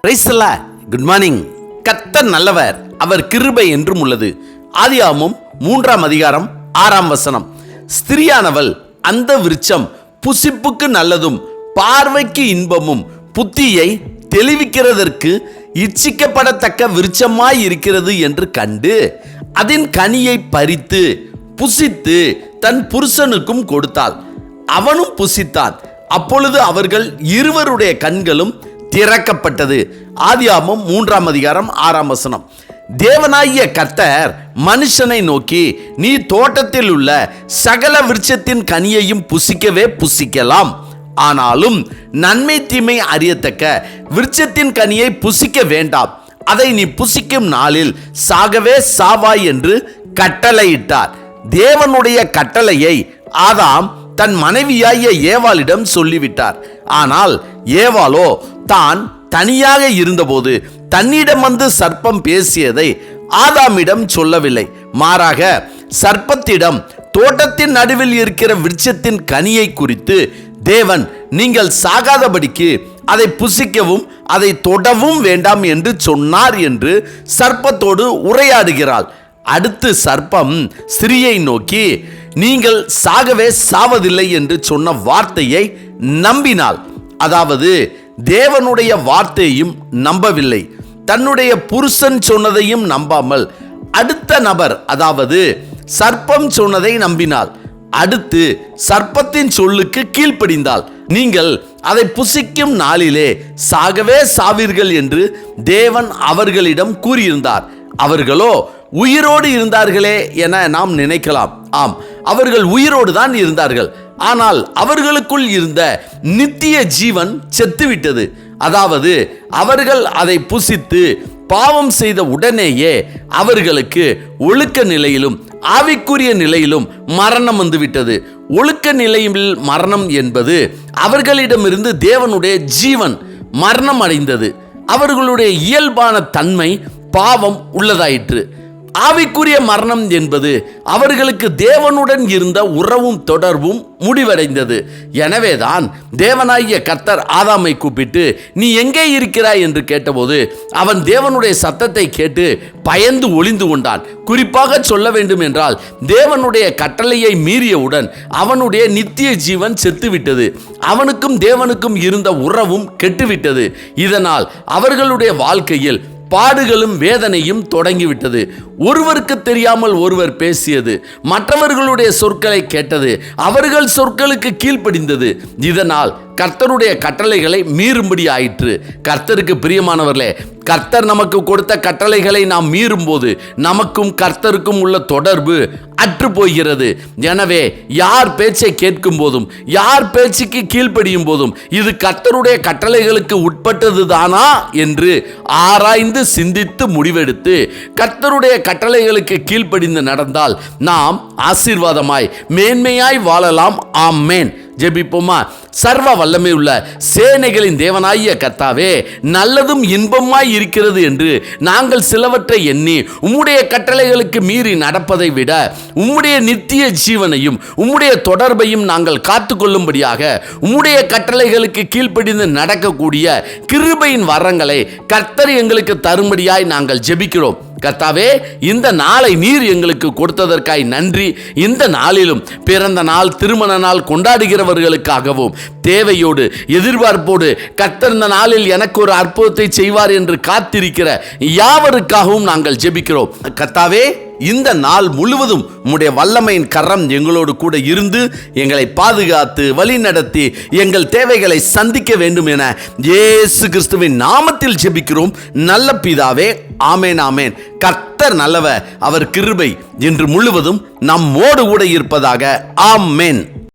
Praise the Lord. Good morning. கர்த்தர் நல்லவர், அவர் கிருபை என்றும் உள்ளது. ஆதியாகமம் 3:6 ஸ்திரியானவள் அந்த விருட்சம் புசிப்புக்கு நல்லதும் பார்வைக்கு இன்பமும் புத்தியை தெளிவிக்கிறதற்கு இச்சிக்கப்படத்தக்க விருட்சமாய் இருக்கிறது என்று கண்டு அதன் கனியை பறித்து புசித்து தன் புருஷனுக்கும் கொடுத்தாள். அவனும் புசித்தான். அப்பொழுது அவர்கள் இருவருடைய கண்களும் திறக்கப்பட்டது. ஆதியாகமம் 3:6 தேவனாகிய கர்த்தர் மனுஷனை நோக்கி, நீ தோட்டத்தில் உள்ள சகல விருட்சத்தின் கனியையும் புசிக்கவே புசிக்கலாம், ஆனாலும் நன்மை தீமை அறியத்தக்க விருட்சத்தின் கனியை புசிக்க வேண்டாம், அதை நீ புசிக்கும் நாளில் சாகவே சாவாய் என்று கட்டளையிட்டார். தேவனுடைய கட்டளையை ஆதாம் தன் மனைவியாகிய ஏவாளிடம் சொல்லிவிட்டார். ஆனால் ஏவாளோ தான் தனியாக இருந்தபோது தன்னிடம் வந்து சர்ப்பம் பேசியதை ஆதாமிடம் சொல்லவில்லை. மாறாக சர்ப்பத்திடம் தோட்டத்தின் நடுவில் இருக்கிற விருட்சத்தின் கனியை குறித்து தேவன், நீங்கள் சாகாதபடிக்கு அதை புசிக்கவும் அதை தொடவும் வேண்டாம் என்று சொன்னார் என்று சர்ப்பத்தோடு உரையாடுகிறாள். அடுத்து சர்ப்பம் ஸ்திரியை நோக்கி, நீங்கள் சாகவே சாவதில்லை என்று சொன்ன வார்த்தையை நம்பினாள். அதாவது தேவனுடைய வார்த்தையும் நம்பவில்லை, தன்னுடைய புருஷன் சொன்னதையும் நம்பாமல் அடுத்த நபர், அதாவது சர்ப்பம் சொன்னதை நம்பினாள். அடுத்து சர்ப்பத்தின் சொல்லுக்கு கீழ்ப்படிந்தாள். நீங்கள் அதை புசிக்கும் நாளிலே சாகவே சாவீர்கள் என்று தேவன் அவர்களிடம் கூறியிருந்தார். அவர்களோ உயிரோடு இருந்தார்களே என நாம் நினைக்கலாம். ஆம், அவர்கள் உயிரோடு தான் இருந்தார்கள். ஆனால் அவர்களுக்குள் இருந்த நித்திய ஜீவன் செத்துவிட்டது. அதாவது அவர்கள் அதை புசித்து பாவம் செய்த உடனேயே அவர்களுக்கு ஒழுக்க நிலையிலும் ஆவிக்குரிய நிலையிலும் மரணம் வந்துவிட்டது. ஒழுக்க நிலையில் மரணம் என்பது அவர்களிடமிருந்து தேவனுடைய ஜீவன் மரணம் அடைந்தது. அவர்களுடைய இயல்பான தன்மை பாவம் உள்ளதாயிற்று. ஆவிக்குரிய மரணம் என்பது அவர்களுக்கு தேவனுடன் இருந்த உறவும் தொடர்பும் முடிவடைந்தது. எனவேதான் தேவனாகிய கர்த்தர் ஆதாமை கூப்பிட்டு, நீ எங்கே இருக்கிறாய் என்று கேட்டபோது அவன் தேவனுடைய சத்தத்தை கேட்டு பயந்து ஒளிந்து கொண்டான். குறிப்பாக சொல்ல வேண்டும் என்றால், தேவனுடைய கட்டளையை மீறியவுடன் அவனுடைய நித்திய ஜீவன் செத்துவிட்டது. அவனுக்கும் தேவனுக்கும் இருந்த உறவும் கெட்டுவிட்டது. இதனால் அவர்களுடைய வாழ்க்கையில் பாடுகளும் வேதனையும் தொடங்கிவிட்டது. ஒருவருக்கு தெரியாமல் ஒருவர் பேசியது, மற்றவர்களுடைய சொற்களை கேட்டது, அவர்கள் சொற்களுக்கு கீழ்ப்படிந்தது. இதனால் கர்த்தருடைய கட்டளைகளை மீறும்படி ஆயிற்று. கர்த்தருக்கு பிரியமானவர்களே, கர்த்தர் நமக்கு கொடுத்த கட்டளைகளை நாம் மீறும்போது நமக்கும் கர்த்தருக்கும் உள்ள தொடர்பு அற்று போகிறது. எனவே யார் பேச்சை கேட்கும் போதும் யார் பேச்சுக்கு கீழ்ப்படியும் போதும் இது கர்த்தருடைய கட்டளைகளுக்கு உட்பட்டது தானா என்று ஆராய்ந்து சிந்தித்து முடிவெடுத்து கர்த்தருடைய கட்டளைகளுக்கு கீழ்ப்படிந்து நடந்தால் நாம் ஆசீர்வாதமாய் மேன்மையாய் வாழலாம். ஆமென். ஜெபிப்போமா. சர்வ வல்லமை உள்ள சேனைகளின் தேவனாகிய கர்த்தாவே, நல்லதும் இன்பமாய் இருக்கிறது என்று நாங்கள் சிலவற்றை எண்ணி உம்முடைய கட்டளைகளுக்கு மீறி நடப்பதை விட உம்முடைய நித்திய ஜீவனையும் உம்முடைய தொடர்பையும் நாங்கள் காத்துக்கொள்ளும்படியாக உம்முடைய கட்டளைகளுக்கு கீழ்ப்படிந்து நடக்கக்கூடிய கிருபையின் வரங்களை கர்த்தர் எங்களுக்கு தரும்படியாய் நாங்கள் ஜெபிக்கிறோம். கர்த்தாவே, இந்த நாளை நீர் எங்களுக்கு கொடுத்ததற்காய் நன்றி. இந்த நாளிலும் பிறந்த நாள், திருமண நாள் கொண்டாடுகிறவர்களுக்காகவும் தேவையோடு எதிர்பார்ப்போடு கர்த்தர் இந்த நாளில் எனக்கு ஒரு அற்புதத்தை செய்வார் என்று காத்திருக்கிற யாவருக்காகவும் நாங்கள் ஜெபிக்கிறோம். கர்த்தாவே, இந்த நாள் முழுவதும் உம்முடைய வல்லமையின் கரம் எங்களோடு கூட இருந்து எங்களை பாதுகாத்து வழி நடத்தி எங்கள் தேவைகளை சந்திக்க வேண்டும் என இயேசு கிறிஸ்துவின் நாமத்தில் ஜெபிக்கிறோம் நல்ல பிதாவே. ஆமேன், ஆமேன். கர்த்தர் நல்லவர், அவர் கிருபை இன்று முழுவதும் நம்மோடு கூட இருப்பதாக. ஆமேன்.